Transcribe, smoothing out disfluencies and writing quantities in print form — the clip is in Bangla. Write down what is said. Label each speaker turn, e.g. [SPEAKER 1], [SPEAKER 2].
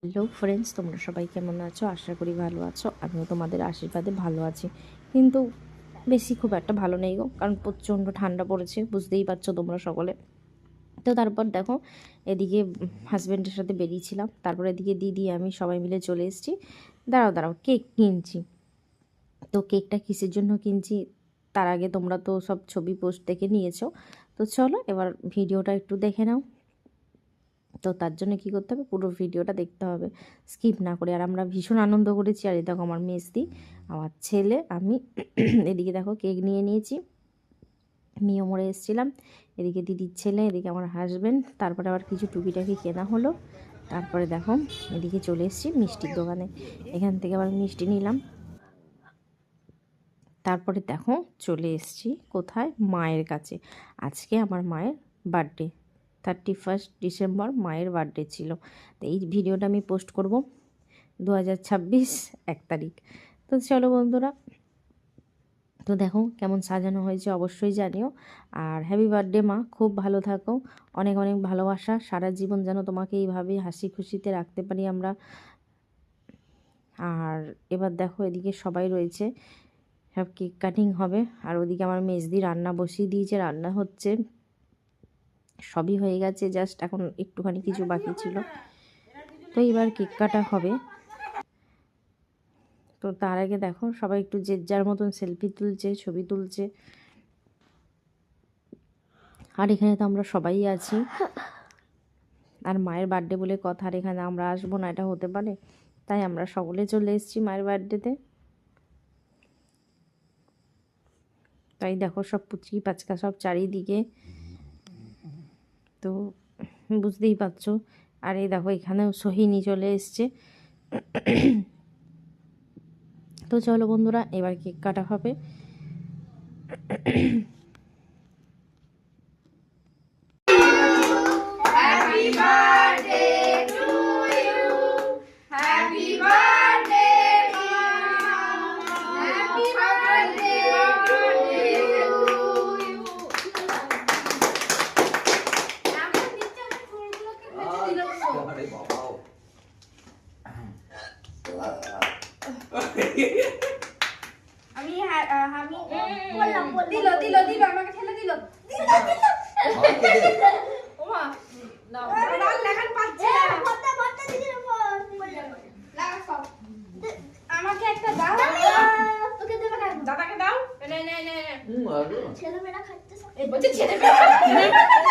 [SPEAKER 1] হ্যালো ফ্রেন্ডস, তোমরা সবাই কেমন আছো? আশা করি ভালো আছো। আমিও তোমাদের আশীর্বাদে ভালো আছি, কিন্তু বেশি খুব একটা ভালো নেই গো, কারণ প্রচণ্ড ঠান্ডা পড়েছে, বুঝতেই পারছো তোমরা সকলে। তো তারপর দেখো, এদিকে হাজব্যান্ডের সাথে বেরিয়েছিলাম, তারপর এদিকে দিদি আমি সবাই মিলে চলে এসেছি। দাঁড়াও কেক কিনছি। তো কেকটা কিসের জন্য কিনছি তার আগে তোমরা তো সব ছবি পোস্ট দেখে নিয়েছো, তো চলো এবার ভিডিওটা একটু দেখে নাও। তো তার জন্য কী করতে হবে, পুরো ভিডিওটা দেখতে হবে স্কিপ না করে। আর আমরা ভীষণ আনন্দ করেছি। আর এই দেখো আমার মেজদি, আমার ছেলে, আমি এদিকে দেখো কেক নিয়ে নিয়েছি, মেয়ে মোড়ে এসেছিলাম, এদিকে দিদির ছেলে, এদিকে আমার হাজব্যান্ড, তারপরে আবার কিছু টুকিটাকি কেনা হলো। তারপরে দেখো এদিকে চলে এসেছি মিষ্টির দোকানে, এখান থেকে আবার মিষ্টি নিলাম। তারপরে দেখো চলে এসেছি কোথায়, মায়ের কাছে। আজকে আমার মায়ের বার্থডে, 31 ডিসেম্বর মায়ের বার্থডে ছিল। তো এই ভিডিওটা আমি পোস্ট করব 2026 1 তারিখ। তো চলো বন্ধুরা, তো দেখো কেমন সাজানো হয়েছে অবশ্যই জানিও। আর হ্যাপি বার্থডে মা, খুব ভালো থাকো, অনেক অনেক ভালোবাসা, সারা জীবন যেন তোমাকে এইভাবে হাসি খুশিতে রাখতে পারি আমরা। আর এবার দেখো এদিকে সবাই রয়েছে, সব কেক কাটিং হবে। আর ওদিকে আমার মেজদি রান্না বসিয়ে দিয়েছে, রান্না হচ্ছে, সবই হয়ে গেছে, জাস্ট এখন একটুখানি কিছু বাকি ছিল। তো এবার কেক কাটা হবে। তো তার আগে দেখো সবাই একটু যে যার মতন সেলফি তুলছে, ছবি তুলছে। আর এখানে তো আমরা সবাই আছি, আর মায়ের বার্থডে বলে কথা, আর এখানে আমরা আসবো না এটা হতে পারে? তাই আমরা সকলে চলে এসেছি মায়ের বার্থডেতে। তাই দেখো সব পুচকি পাচকা সব চারিদিকে, তো বুঝতেই পারছো। আর এই দেখো এখানেও সোহিনী চলে এসছে। তো চলো বন্ধুরা, এবার কেক কাটা হবে।
[SPEAKER 2] Happy birthday to you. Happy birthday, Mom. Happy birthday to you. আমি দিল দিল দিল আমাকে ঠেলে দিল ওমা নাও লাল লেখান পাচ্ছে আমাকে একটা দাও, তোকে দেব না, দাদাকে দাও। নে নে নে ছেলেমেয়েরা খাচ্ছে, এই বলছে ছেলেমেয়েরা